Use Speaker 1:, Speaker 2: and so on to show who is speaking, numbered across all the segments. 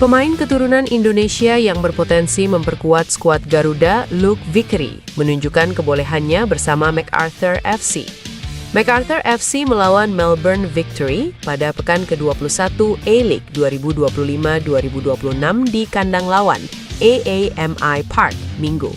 Speaker 1: Pemain keturunan Indonesia yang berpotensi memperkuat skuad Garuda, Luke Vickery, menunjukkan kebolehannya bersama MacArthur FC. MacArthur FC melawan Melbourne Victory pada pekan ke-21 A-League 2025-2026 di kandang lawan AAMI Park, Minggu.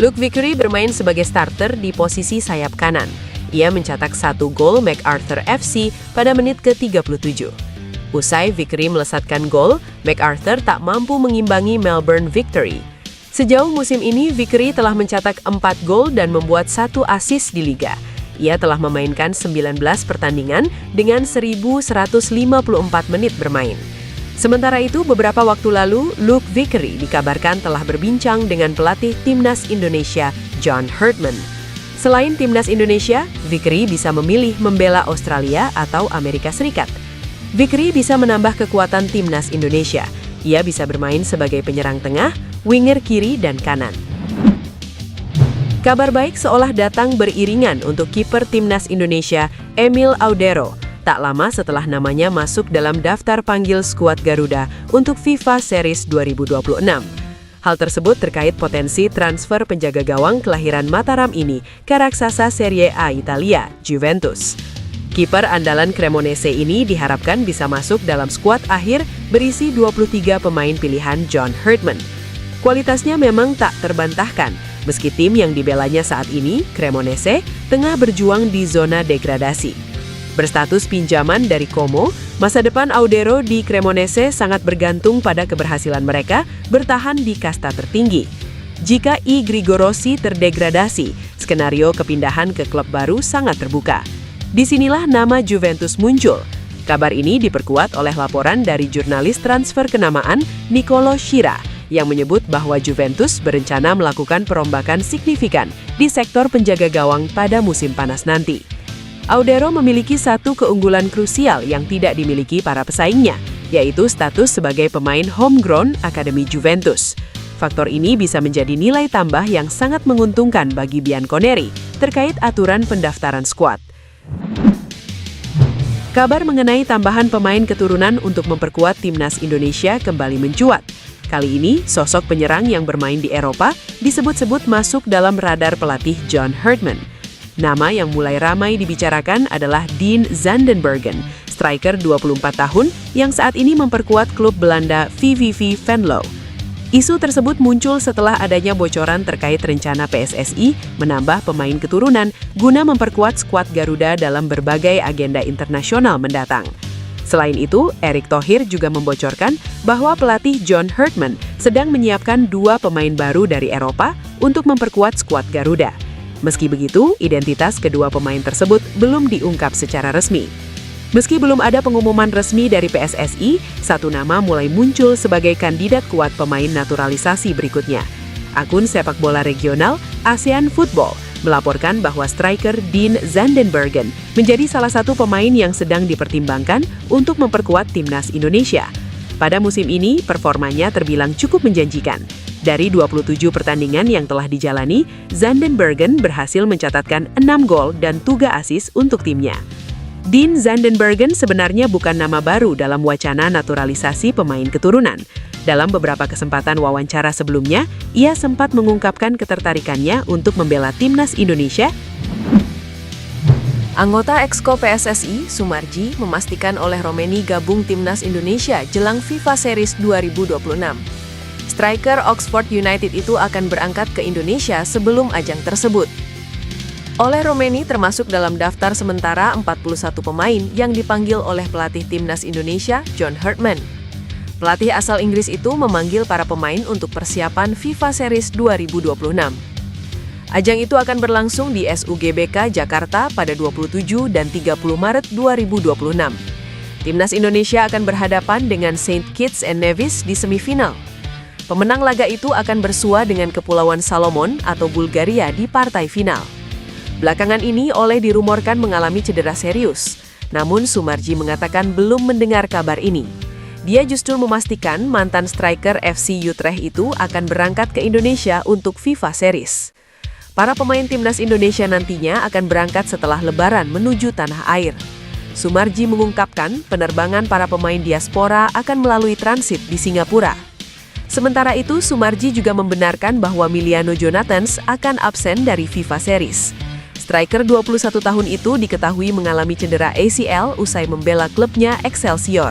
Speaker 1: Luke Vickery bermain sebagai starter di posisi sayap kanan. Ia mencetak 1 gol MacArthur FC pada menit ke-37. Usai Vickery melesatkan gol, MacArthur tak mampu mengimbangi Melbourne Victory. Sejauh musim ini, Vickery telah mencetak 4 gol dan membuat 1 assist di liga. Ia telah memainkan 19 pertandingan dengan 1.154 menit bermain. Sementara itu, beberapa waktu lalu, Luke Vickery dikabarkan telah berbincang dengan pelatih Timnas Indonesia, John Herdman. Selain Timnas Indonesia, Vickery bisa memilih membela Australia atau Amerika Serikat. Vickery bisa menambah kekuatan Timnas Indonesia. Ia bisa bermain sebagai penyerang tengah, winger kiri, dan kanan. Kabar baik seolah datang beriringan untuk kiper Timnas Indonesia, Emil Audero, tak lama setelah namanya masuk dalam daftar panggil skuad Garuda untuk FIFA Series 2026. Hal tersebut terkait potensi transfer penjaga gawang kelahiran Mataram ini ke raksasa Serie A Italia, Juventus. Kiper andalan Cremonese ini diharapkan bisa masuk dalam skuad akhir berisi 23 pemain pilihan John Herdman. Kualitasnya memang tak terbantahkan, meski tim yang dibelanya saat ini, Cremonese, tengah berjuang di zona degradasi. Berstatus pinjaman dari Como, masa depan Audero di Cremonese sangat bergantung pada keberhasilan mereka bertahan di kasta tertinggi. Jika I Grigorosi terdegradasi, skenario kepindahan ke klub baru sangat terbuka. Disinilah nama Juventus muncul. Kabar ini diperkuat oleh laporan dari jurnalis transfer kenamaan Nicolo Schira, yang menyebut bahwa Juventus berencana melakukan perombakan signifikan di sektor penjaga gawang pada musim panas nanti. Audero memiliki satu keunggulan krusial yang tidak dimiliki para pesaingnya, yaitu status sebagai pemain homegrown Akademi Juventus. Faktor ini bisa menjadi nilai tambah yang sangat menguntungkan bagi Bianconeri terkait aturan pendaftaran skuad. Kabar mengenai tambahan pemain keturunan untuk memperkuat Timnas Indonesia kembali mencuat. Kali ini, sosok penyerang yang bermain di Eropa disebut-sebut masuk dalam radar pelatih John Herdman. Nama yang mulai ramai dibicarakan adalah Dean Zandenbergen, striker 24 tahun yang saat ini memperkuat klub Belanda VVV Venlo. Isu tersebut muncul setelah adanya bocoran terkait rencana PSSI menambah pemain keturunan guna memperkuat skuad Garuda dalam berbagai agenda internasional mendatang. Selain itu, Erick Thohir juga membocorkan bahwa pelatih John Herdman sedang menyiapkan 2 pemain baru dari Eropa untuk memperkuat skuad Garuda. Meski begitu, identitas kedua pemain tersebut belum diungkap secara resmi. Meski belum ada pengumuman resmi dari PSSI, satu nama mulai muncul sebagai kandidat kuat pemain naturalisasi berikutnya. Akun sepak bola regional ASEAN Football melaporkan bahwa striker Dean Zandenbergen menjadi salah satu pemain yang sedang dipertimbangkan untuk memperkuat Timnas Indonesia. Pada musim ini, performanya terbilang cukup menjanjikan. Dari 27 pertandingan yang telah dijalani, Zandenbergen berhasil mencatatkan 6 gol dan 3 assist untuk timnya. Dean Zandenbergen sebenarnya bukan nama baru dalam wacana naturalisasi pemain keturunan. Dalam beberapa kesempatan wawancara sebelumnya, ia sempat mengungkapkan ketertarikannya untuk membela Timnas Indonesia. Anggota Exco PSSI, Sumarji, memastikan oleh Romeni gabung Timnas Indonesia jelang FIFA Series 2026. Striker Oxford United itu akan berangkat ke Indonesia sebelum ajang tersebut. Oleh Romeni termasuk dalam daftar sementara 41 pemain yang dipanggil oleh pelatih Timnas Indonesia, John Herdman. Pelatih asal Inggris itu memanggil para pemain untuk persiapan FIFA Series 2026. Ajang itu akan berlangsung di SUGBK Jakarta pada 27 dan 30 Maret 2026. Timnas Indonesia akan berhadapan dengan Saint Kitts and Nevis di semifinal. Pemenang laga itu akan bersua dengan Kepulauan Salomon atau Bulgaria di partai final. Belakangan ini Oleh dirumorkan mengalami cedera serius. Namun Sumarji mengatakan belum mendengar kabar ini. Dia justru memastikan mantan striker FC Utrecht itu akan berangkat ke Indonesia untuk FIFA Series. Para pemain Timnas Indonesia nantinya akan berangkat setelah Lebaran menuju tanah air. Sumarji mengungkapkan penerbangan para pemain diaspora akan melalui transit di Singapura. Sementara itu, Sumarji juga membenarkan bahwa Emiliano Jonathans akan absen dari FIFA Series. Striker 21 tahun itu diketahui mengalami cedera ACL usai membela klubnya Excelsior.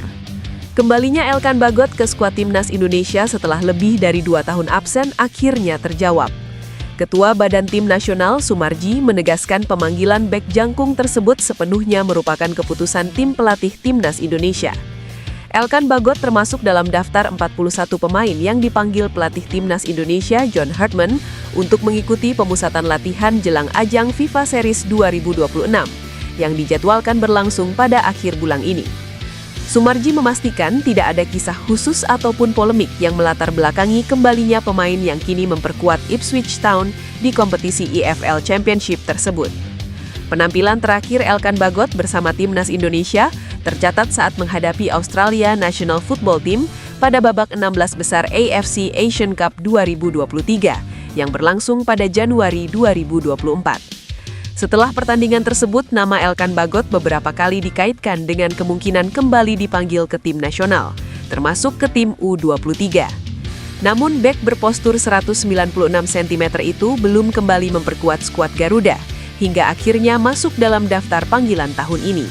Speaker 1: Kembalinya Elkan Bagot ke skuad timnas Indonesia setelah lebih dari 2 tahun absen akhirnya terjawab. Ketua Badan Tim Nasional Sumarji menegaskan pemanggilan bek jangkung tersebut sepenuhnya merupakan keputusan tim pelatih timnas Indonesia. Elkan Bagot termasuk dalam daftar 41 pemain yang dipanggil pelatih timnas Indonesia John Hartman untuk mengikuti pemusatan latihan jelang ajang FIFA Series 2026 yang dijadwalkan berlangsung pada akhir bulan ini. Sumarji memastikan tidak ada kisah khusus ataupun polemik yang melatar belakangi kembalinya pemain yang kini memperkuat Ipswich Town di kompetisi EFL Championship tersebut. Penampilan terakhir Elkan Bagot bersama timnas Indonesia tercatat saat menghadapi Australia National Football Team pada babak 16 besar AFC Asian Cup 2023 yang berlangsung pada Januari 2024. Setelah pertandingan tersebut, nama Elkan Bagot beberapa kali dikaitkan dengan kemungkinan kembali dipanggil ke tim nasional, termasuk ke tim U23. Namun, bek berpostur 196 cm itu belum kembali memperkuat skuad Garuda, hingga akhirnya masuk dalam daftar panggilan tahun ini.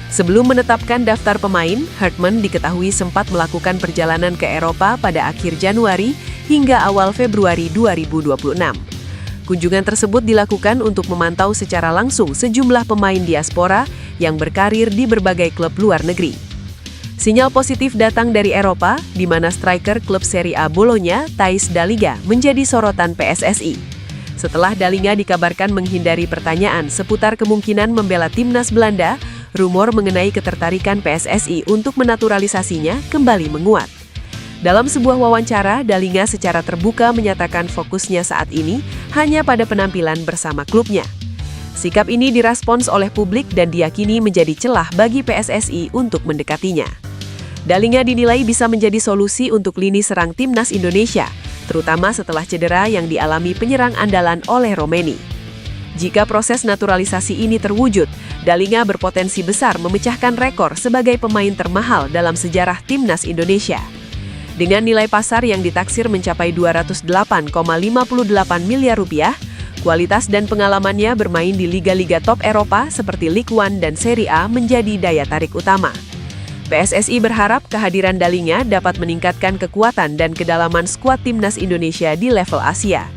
Speaker 1: Sebelum menetapkan daftar pemain, Hartman diketahui sempat melakukan perjalanan ke Eropa pada akhir Januari hingga awal Februari 2026. Kunjungan tersebut dilakukan untuk memantau secara langsung sejumlah pemain diaspora yang berkarir di berbagai klub luar negeri. Sinyal positif datang dari Eropa, di mana striker klub Serie A Bologna, Thijs Dallinga, menjadi sorotan PSSI. Setelah Dallinga dikabarkan menghindari pertanyaan seputar kemungkinan membela timnas Belanda, rumor mengenai ketertarikan PSSI untuk menaturalisasinya kembali menguat. Dalam sebuah wawancara, Dallinga secara terbuka menyatakan fokusnya saat ini hanya pada penampilan bersama klubnya. Sikap ini direspons oleh publik dan diyakini menjadi celah bagi PSSI untuk mendekatinya. Dallinga dinilai bisa menjadi solusi untuk lini serang timnas Indonesia, terutama setelah cedera yang dialami penyerang andalan oleh Romeni. Jika proses naturalisasi ini terwujud, Dallinga berpotensi besar memecahkan rekor sebagai pemain termahal dalam sejarah timnas Indonesia. Dengan nilai pasar yang ditaksir mencapai 208,58 miliar rupiah, kualitas dan pengalamannya bermain di liga-liga top Eropa seperti Ligue 1 dan Serie A menjadi daya tarik utama. PSSI berharap kehadiran Dallinga dapat meningkatkan kekuatan dan kedalaman skuad timnas Indonesia di level Asia.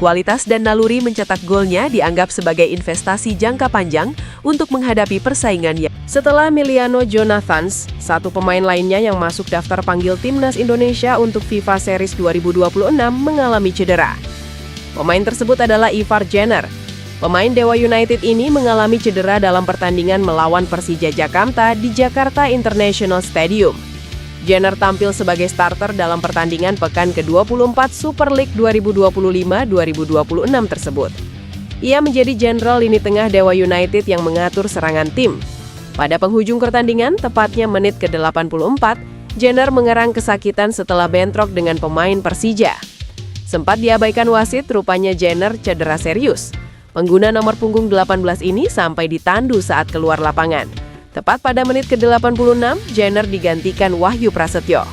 Speaker 1: Kualitas dan naluri mencetak golnya dianggap sebagai investasi jangka panjang untuk menghadapi persaingan. Setelah Emiliano Jonathans, satu pemain lainnya yang masuk daftar panggil timnas Indonesia untuk FIFA Series 2026 mengalami cedera. Pemain tersebut adalah Ivar Jenner. Pemain Dewa United ini mengalami cedera dalam pertandingan melawan Persija Jakarta di Jakarta International Stadium. Jenner tampil sebagai starter dalam pertandingan pekan ke-24 Super League 2025-2026 tersebut. Ia menjadi jenderal lini tengah Dewa United yang mengatur serangan tim. Pada penghujung pertandingan, tepatnya menit ke-84, Jenner mengerang kesakitan setelah bentrok dengan pemain Persija. Sempat diabaikan wasit, rupanya Jenner cedera serius. Pengguna nomor punggung 18 ini sampai ditandu saat keluar lapangan. Tepat pada menit ke-86, Jenner digantikan Wahyu Prasetyo.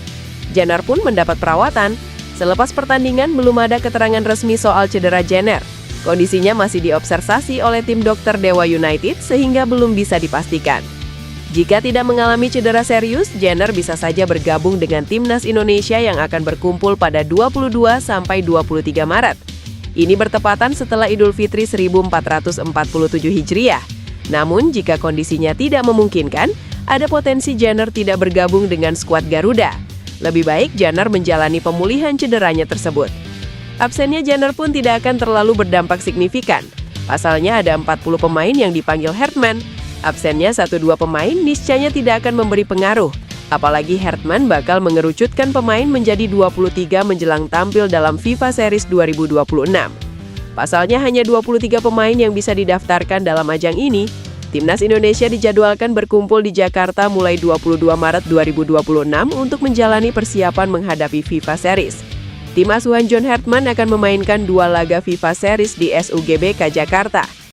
Speaker 1: Jenner pun mendapat perawatan. Selepas pertandingan, belum ada keterangan resmi soal cedera Jenner. Kondisinya masih diobservasi oleh tim dokter Dewa United sehingga belum bisa dipastikan. Jika tidak mengalami cedera serius, Jenner bisa saja bergabung dengan timnas Indonesia yang akan berkumpul pada 22-23 Maret. Ini bertepatan setelah Idul Fitri 1447 Hijriah. Namun, jika kondisinya tidak memungkinkan, ada potensi Jenner tidak bergabung dengan skuad Garuda. Lebih baik Jenner menjalani pemulihan cederanya tersebut. Absennya Jenner pun tidak akan terlalu berdampak signifikan. Pasalnya ada 40 pemain yang dipanggil Hartman. Absennya 1-2 pemain niscaya tidak akan memberi pengaruh. Apalagi Hartman bakal mengerucutkan pemain menjadi 23 menjelang tampil dalam FIFA Series 2026. Pasalnya hanya 23 pemain yang bisa didaftarkan dalam ajang ini. Timnas Indonesia dijadwalkan berkumpul di Jakarta mulai 22 Maret 2026 untuk menjalani persiapan menghadapi FIFA Series. Tim asuhan John Hartman akan memainkan 2 laga FIFA Series di SUGBK Jakarta.